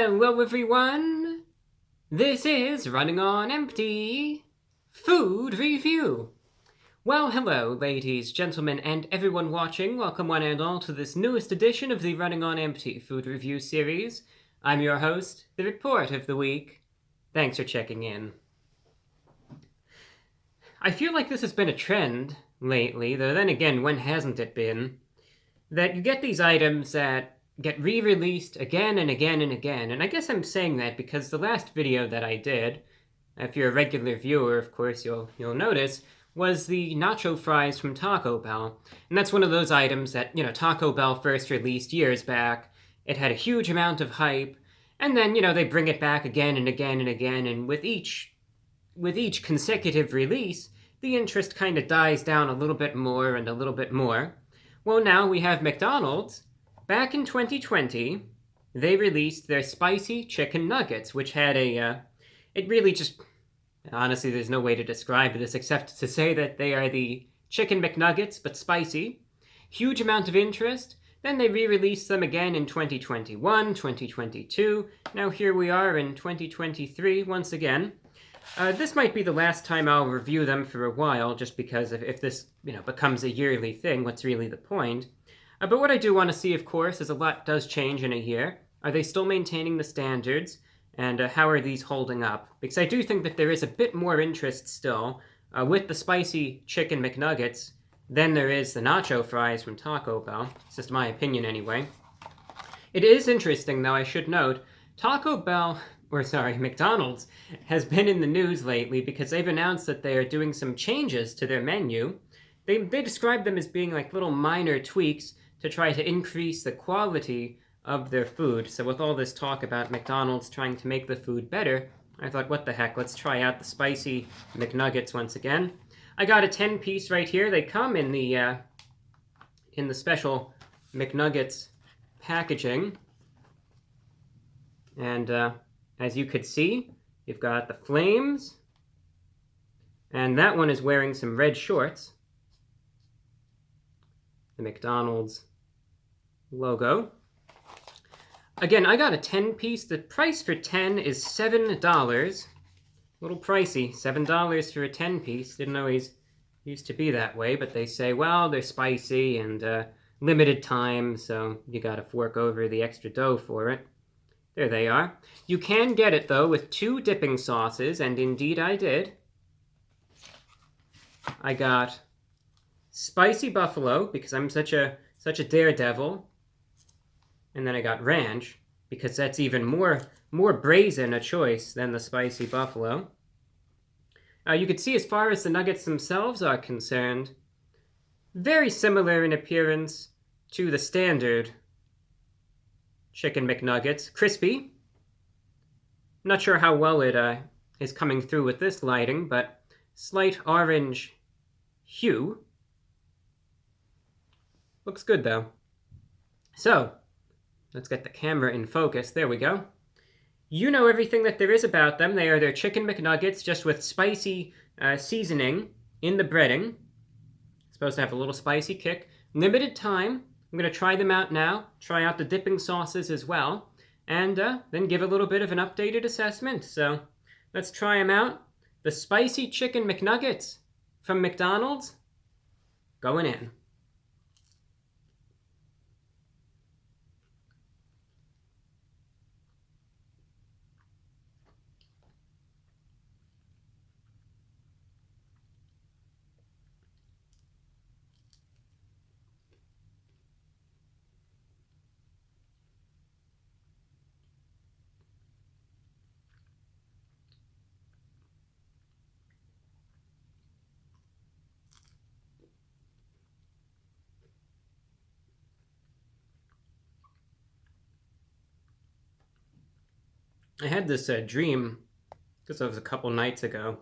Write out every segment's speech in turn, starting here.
Hello everyone! This is Running on Empty Food Review. Well, hello ladies, gentlemen, and everyone watching. Welcome one and all to this newest edition of the Running on Empty Food Review series. I'm your host, The Report of the Week. Thanks for checking in. I feel like this has been a trend lately, though then again, when hasn't it been? That you get these items that get re-released again and again and again, and I guess I'm saying that because the last video that I did, if you're a regular viewer, of course, you'll notice, was the nacho fries from Taco Bell. And that's one of those items that, Taco Bell first released years back. It had a huge amount of hype, and then, they bring it back again and again and again, and with each consecutive release, the interest kind of dies down a little bit more and a little bit more. Well, now we have McDonald's. Back in 2020, they released their Spicy Chicken Nuggets, which had it really just, honestly, there's no way to describe this except to say that they are the Chicken McNuggets, but spicy. Huge amount of interest. Then they re-released them again in 2021, 2022. Now here we are in 2023 once again. This might be the last time I'll review them for a while, just because if this, becomes a yearly thing, what's really the point? But what I do want to see, of course, is a lot does change in a year. Are they still maintaining the standards? And how are these holding up? Because I do think that there is a bit more interest still with the Spicy Chicken McNuggets than there is the nacho fries from Taco Bell. It's just my opinion anyway. It is interesting, though, I should note, McDonald's has been in the news lately because they've announced that they are doing some changes to their menu. They describe them as being like little minor tweaks to try to increase the quality of their food. So with all this talk about McDonald's trying to make the food better, I thought, what the heck, let's try out the Spicy McNuggets once again. I got a 10-piece right here. They come in the special McNuggets packaging. And as you could see, you've got the flames. And that one is wearing some red shorts. The McDonald's logo. Again, I got a 10-piece. The price for 10 is $7. A little pricey. $7 for a 10-piece. Didn't always used to be that way, but they say, well, they're spicy and limited time, so you gotta fork over the extra dough for it. There they are. You can get it, though, with 2 dipping sauces, and indeed I did. I got spicy buffalo, because I'm such a daredevil. And then I got ranch, because that's even more brazen a choice than the spicy buffalo. You can see as far as the nuggets themselves are concerned, very similar in appearance to the standard Chicken McNuggets. Crispy. Not sure how well it is coming through with this lighting, but slight orange hue. Looks good, though. So, let's get the camera in focus. There we go. You know everything that there is about them. They are their Chicken McNuggets, just with spicy seasoning in the breading. Supposed to have a little spicy kick. Limited time. I'm going to try them out now. Try out the dipping sauces as well. And then give a little bit of an updated assessment. So, let's try them out. The Spicy Chicken McNuggets from McDonald's. Going in. I had this dream, because it was a couple nights ago.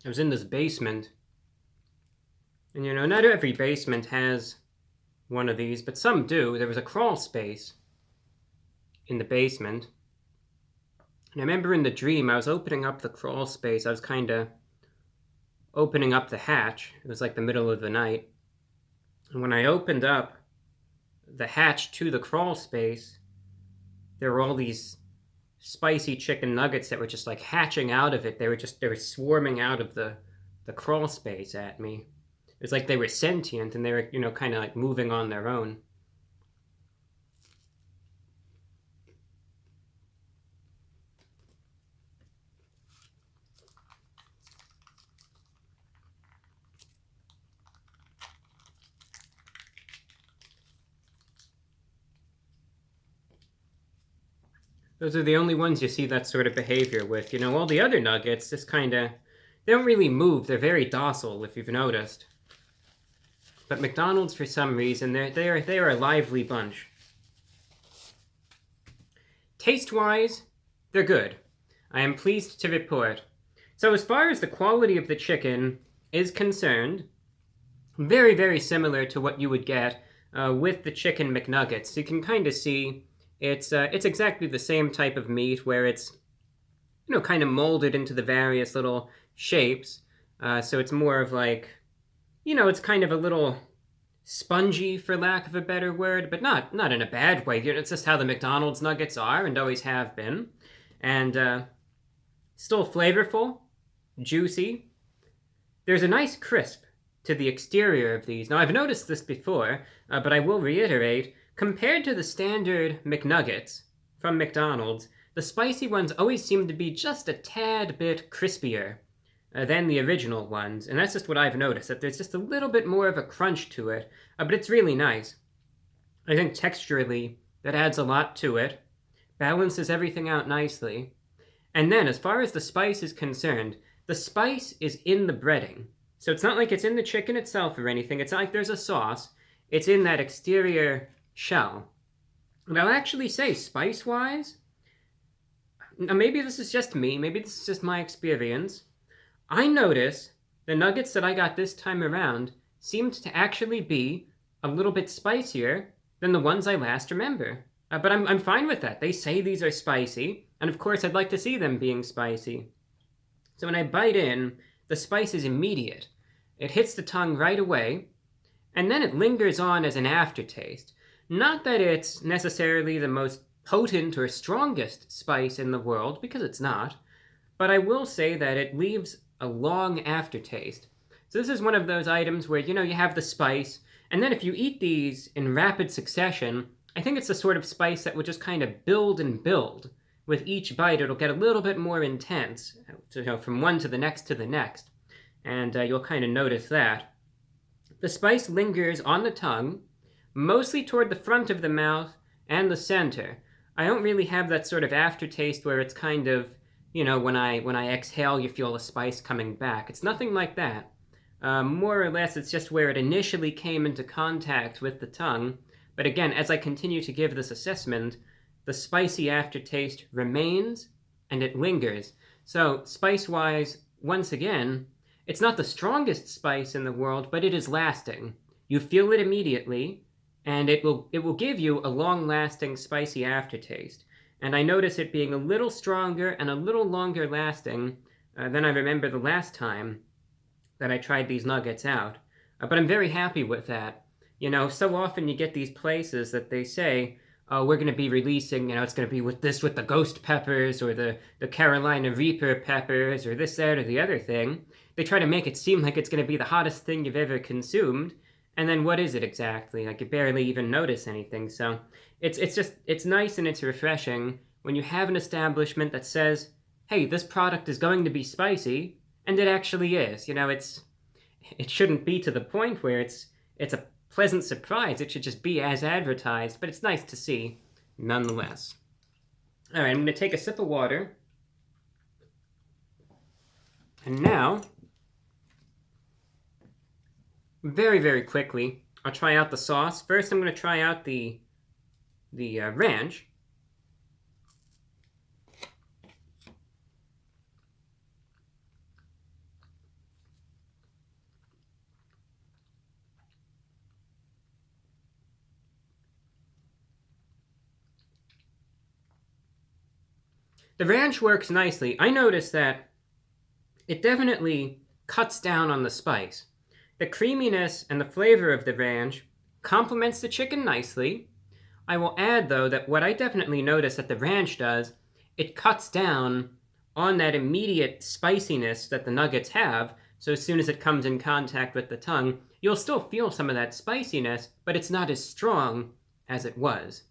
I was in this basement, and not every basement has one of these, but some do. There was a crawl space in the basement, and I remember in the dream I was opening up the crawl space. I was kind of opening up the hatch. It was like the middle of the night. And when I opened up the hatch to the crawl space, there were all these spicy chicken nuggets that were just like hatching out of it. They were swarming out of the crawl space at me. It was like they were sentient and they were, kind of like moving on their own. Those are the only ones you see that sort of behavior with. All the other nuggets just kind of, they don't really move. They're very docile, if you've noticed. But McDonald's, for some reason, they are a lively bunch. Taste-wise, they're good. I am pleased to report. So as far as the quality of the chicken is concerned, very, very similar to what you would get with the chicken McNuggets. You can kind of see it's exactly the same type of meat where it's, kind of molded into the various little shapes. So it's more of like, it's kind of a little spongy, for lack of a better word, but not in a bad way. It's just how the McDonald's nuggets are and always have been. And still flavorful, juicy. There's a nice crisp to the exterior of these. Now, I've noticed this before, but I will reiterate, compared to the standard McNuggets from McDonald's, the spicy ones always seem to be just a tad bit crispier than the original ones. And that's just what I've noticed, that there's just a little bit more of a crunch to it, but it's really nice. I think texturally, that adds a lot to it, balances everything out nicely. And then, as far as the spice is concerned, the spice is in the breading. So it's not like it's in the chicken itself or anything. It's not like there's a sauce. It's in that exterior shell. And I'll actually say, spice-wise, maybe this is just me, maybe this is just my experience, I notice the nuggets that I got this time around seemed to actually be a little bit spicier than the ones I last remember. But I'm fine with that. They say these are spicy, and of course I'd like to see them being spicy. So when I bite in, the spice is immediate. It hits the tongue right away, and then it lingers on as an aftertaste. Not that it's necessarily the most potent or strongest spice in the world, because it's not, but I will say that it leaves a long aftertaste. So this is one of those items where, you have the spice, and then if you eat these in rapid succession, I think it's the sort of spice that would just kind of build and build. With each bite, it'll get a little bit more intense, from one to the next to the next. And you'll kind of notice that. The spice lingers on the tongue, mostly toward the front of the mouth and the center. I don't really have that sort of aftertaste where it's kind of, when I exhale, you feel the spice coming back. It's nothing like that. More or less, it's just where it initially came into contact with the tongue. But again, as I continue to give this assessment, the spicy aftertaste remains and it lingers. So, spice-wise, once again, it's not the strongest spice in the world, but it is lasting. You feel it immediately, and it will give you a long-lasting spicy aftertaste. And I notice it being a little stronger and a little longer lasting than I remember the last time that I tried these nuggets out. But I'm very happy with that. So often you get these places that they say, oh, we're going to be releasing, it's going to be with the ghost peppers or the Carolina Reaper peppers or this, that, or the other thing. They try to make it seem like it's going to be the hottest thing you've ever consumed. And then what is it exactly? Like, you barely even notice anything. So it's nice and it's refreshing when you have an establishment that says, hey, this product is going to be spicy, and it actually is. It shouldn't be to the point where it's a pleasant surprise. It should just be as advertised, but it's nice to see nonetheless. All right, I'm going to take a sip of water. And now, very, very quickly, I'll try out the sauce. First, I'm going to try out the ranch. The ranch works nicely. I noticed that it definitely cuts down on the spice. The creaminess and the flavor of the ranch complements the chicken nicely. I will add, though, that what I definitely notice that the ranch does, it cuts down on that immediate spiciness that the nuggets have. So as soon as it comes in contact with the tongue, you'll still feel some of that spiciness, but it's not as strong as it was.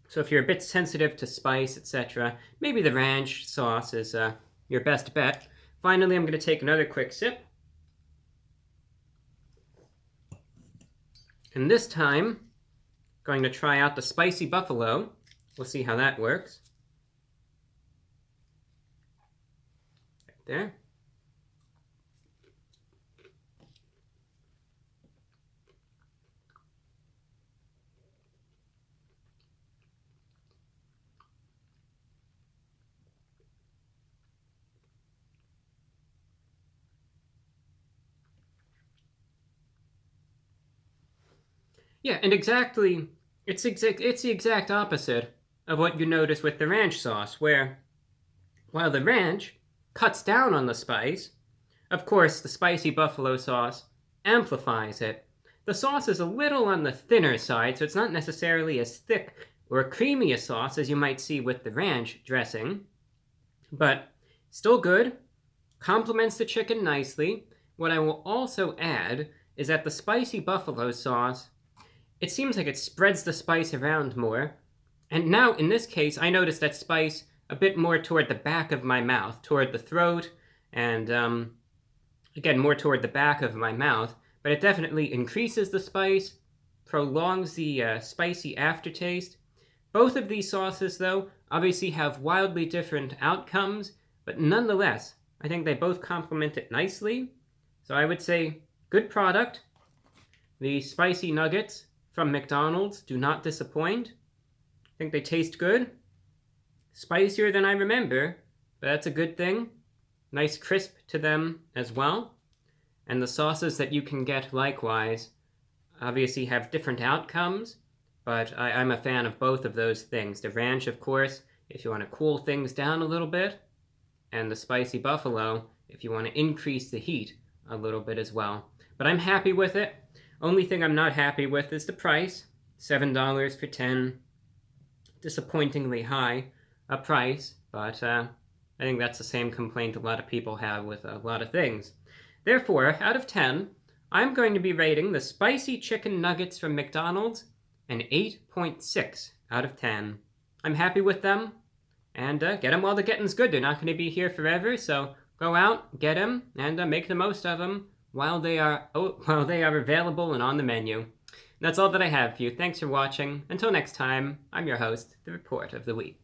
So if you're a bit sensitive to spice, etc., maybe the ranch sauce is your best bet. Finally, I'm going to take another quick sip. And this time, going to try out the spicy buffalo. We'll see how that works. Right there. Yeah, and exactly, it's the exact opposite of what you notice with the ranch sauce, where while the ranch cuts down on the spice, of course, the spicy buffalo sauce amplifies it. The sauce is a little on the thinner side, so it's not necessarily as thick or creamy a sauce as you might see with the ranch dressing, but still good, complements the chicken nicely. What I will also add is that the spicy buffalo sauce, it seems like it spreads the spice around more. And now, in this case, I notice that spice a bit more toward the back of my mouth, toward the throat, and again, more toward the back of my mouth. But it definitely increases the spice, prolongs the spicy aftertaste. Both of these sauces, though, obviously have wildly different outcomes, but nonetheless, I think they both complement it nicely. So I would say, good product. The spicy nuggets from McDonald's do not disappoint. I think they taste good. Spicier than I remember, but that's a good thing. Nice crisp to them as well. And the sauces that you can get likewise obviously have different outcomes, but I'm a fan of both of those things. The ranch, of course, if you want to cool things down a little bit, and the spicy buffalo if you want to increase the heat a little bit as well. But I'm happy with it. Only thing I'm not happy with is the price. $7 for 10. Disappointingly high a price, but I think that's the same complaint a lot of people have with a lot of things. Therefore, out of 10, I'm going to be rating the Spicy Chicken Nuggets from McDonald's an 8.6 out of 10. I'm happy with them, and get them while the getting's good. They're not going to be here forever, so go out, get them, and make the most of them while they are available and on the menu. And that's all that I have for you. Thanks for watching. Until next time, I'm your host, The Report of the Week.